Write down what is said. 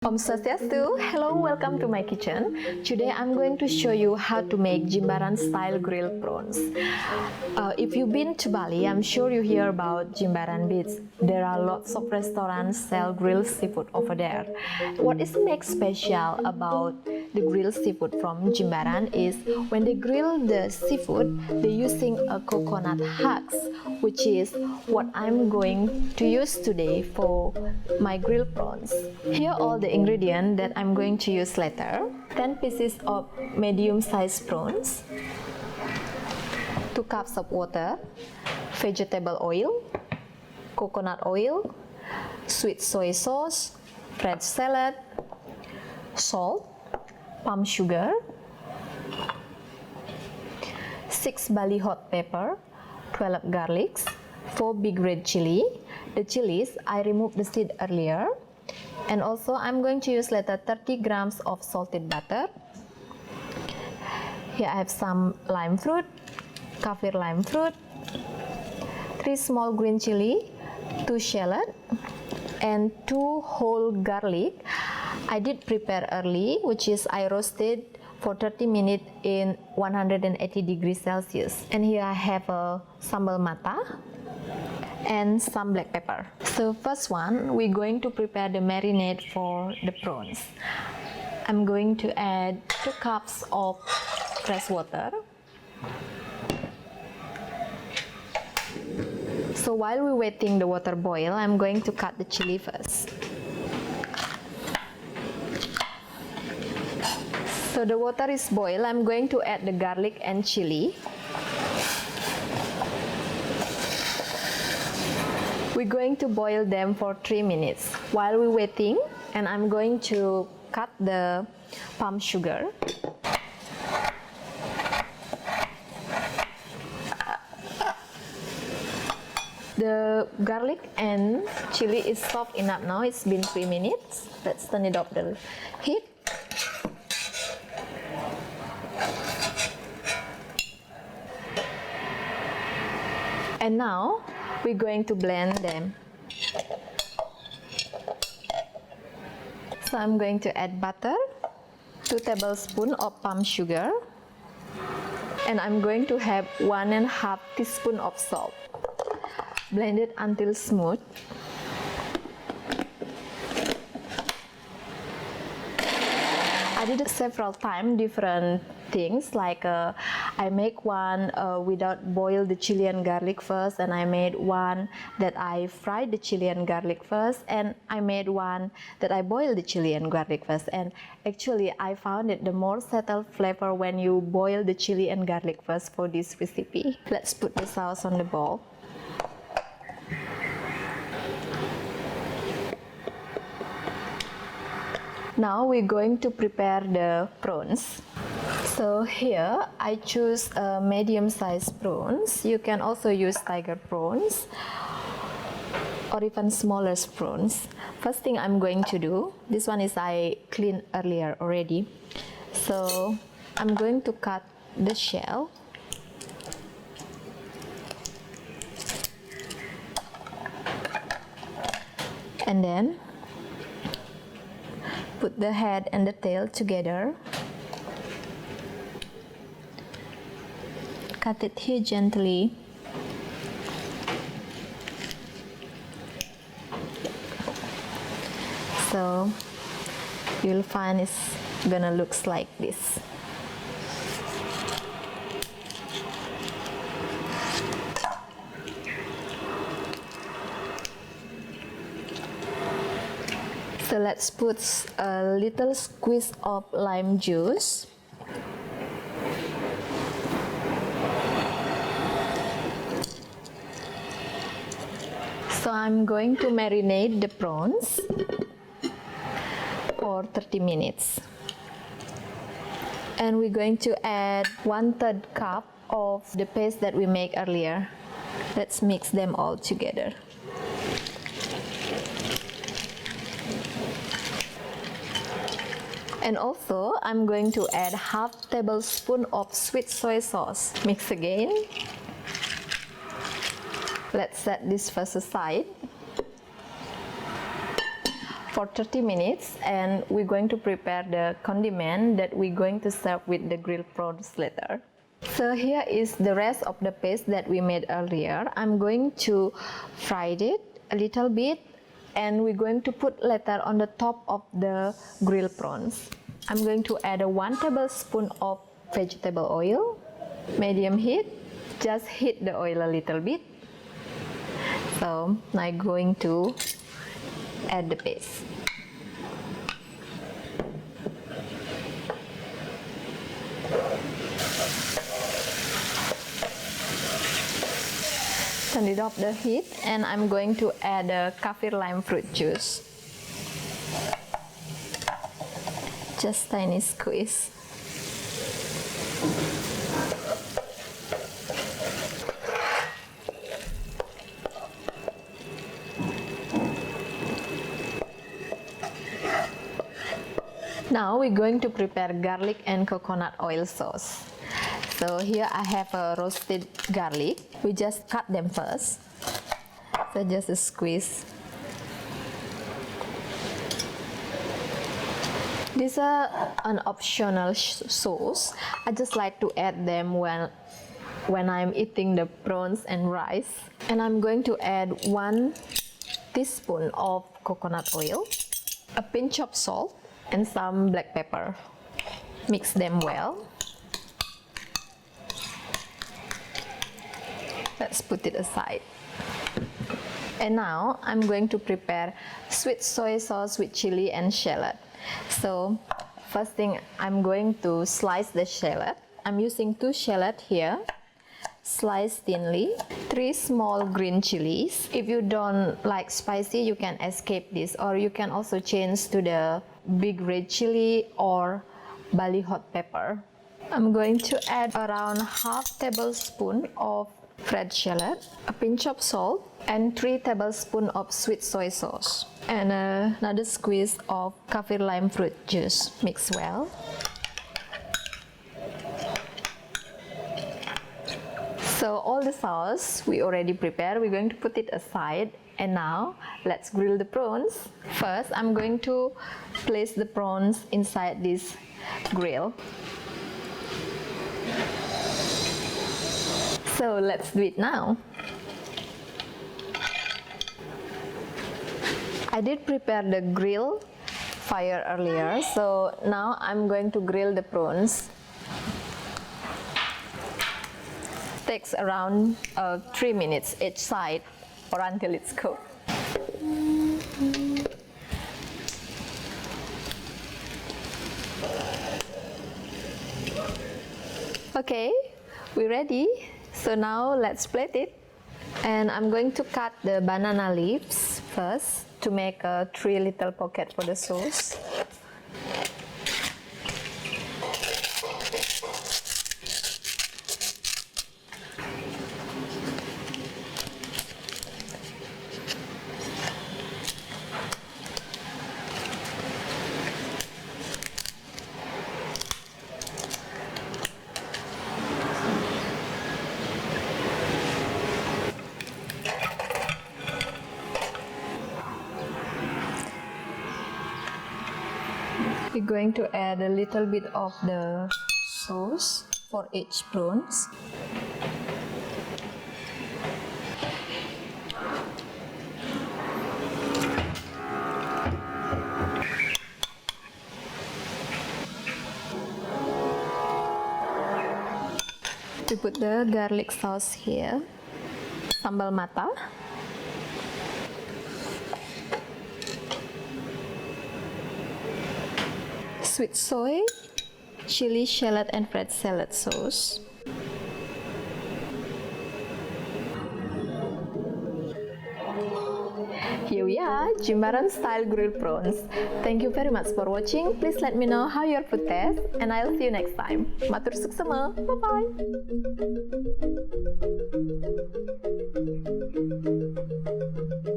Om Swastiastu. Hello, welcome to my kitchen. Today I'm going to show you how to make Jimbaran style grilled prawns. If you've been to Bali, I'm sure you hear about Jimbaran Beach. There are lots of restaurants sell grilled seafood over there. What is make special about the grilled seafood from Jimbaran is when they grill the seafood, they're using a coconut husks, which is what I'm going to use today for my grilled prawns. Here are all the ingredients that I'm going to use later. 10 pieces of medium-sized prawns, 2 cups of water, vegetable oil, coconut oil, sweet soy sauce, red salad, salt, palm sugar, 6 Bali hot pepper, 12 garlics, 4 big red chili. The chilies, I removed the seed earlier. And also I'm going to use later 30 grams of salted butter. Here I have some lime fruit, kaffir lime fruit, 3 small green chili, 2 shallot, and 2 whole garlic. I did prepare early, which is I roasted for 30 minutes in 180 degrees Celsius. And here I have a sambal mata and some black pepper. So first one, we're going to prepare the marinade for the prawns. I'm going to add 2 cups of fresh water. So while we're waiting the water boil, I'm going to cut the chili first. So the water is boiled, I'm going to add the garlic and chili. We're going to boil them for 3 minutes. While we're waiting, and I'm going to cut the palm sugar. The garlic and chili is soft enough now. It's been 3 minutes. Let's turn it off the heat. And now we're going to blend them. So I'm going to add butter, 2 tablespoons of palm sugar, and I'm going to have 1.5 teaspoon of salt. Blend it until smooth. I did it several times, different things, like I make one without boil the chili and garlic first, and I made one that I fried the chili and garlic first, and I made one that I boiled the chili and garlic first. And actually I found it the more settled flavor when you boil the chili and garlic first for this recipe. Let's put the sauce on the bowl. Now we're going to prepare the prawns. So here I choose medium-sized prawns. You can also use tiger prawns or even smaller prawns. First thing I'm going to do, this one is I cleaned earlier already. So I'm going to cut the shell. And then put the head and the tail together. Cut it here gently. So you'll find it's gonna look like this. So let's put a little squeeze of lime juice. So I'm going to marinate the prawns for 30 minutes. And we're going to add 1/3 cup of the paste that we made earlier. Let's mix them all together. And also, I'm going to add 1/2 tablespoon of sweet soy sauce. Mix again. Let's set this first aside. for 30 minutes and we're going to prepare the condiment that we're going to serve with the grilled prawns later. So here is the rest of the paste that we made earlier. I'm going to fry it a little bit and we're going to put later on the top of the grilled prawns. I'm going to add 1 tablespoon of vegetable oil, medium heat, just heat the oil a little bit. So now I'm going to add the paste. Turn it off the heat and I'm going to add a kaffir lime fruit juice. Just tiny squeeze. Now we're going to prepare garlic and coconut oil sauce. So here I have a roasted garlic. We just cut them first. So just a squeeze. These are an optional sauce. I just like to add them when I'm eating the prawns and rice. And I'm going to add 1 teaspoon of coconut oil, a pinch of salt, and some black pepper. Mix them well. Let's put it aside. And now I'm going to prepare sweet soy sauce with chili and shallot. So first thing, I'm going to slice the shallot. I'm using 2 shallot here. Slice thinly. 3 small green chilies. If you don't like spicy, you can escape this, or you can also change to the big red chili or Bali hot pepper. I'm going to add around ½ tablespoon of fresh shallot, a pinch of salt, and 3 tablespoons of sweet soy sauce, and another squeeze of kaffir lime fruit juice. Mix well. So all the sauce we already prepared, we're going to put it aside, and now let's grill the prawns. First, I'm going to place the prawns inside this grill. So let's do it now. I did prepare the grill fire earlier, so now I'm going to grill the prawns. Takes around 3 minutes each side or until it's cooked. Okay, we're ready. So now let's plate it. And I'm going to cut the banana leaves first to make 3 little pockets for the sauce. We're going to add a little bit of the sauce for each prawns. We put the garlic sauce here, sambal mata, sweet soy, chili, shallot, and fresh salad sauce. Here we are, Jimbaran style grilled prawns. Thank you very much for watching. Please let me know how your food tastes, and I'll see you next time. Matur Suksma. Bye bye.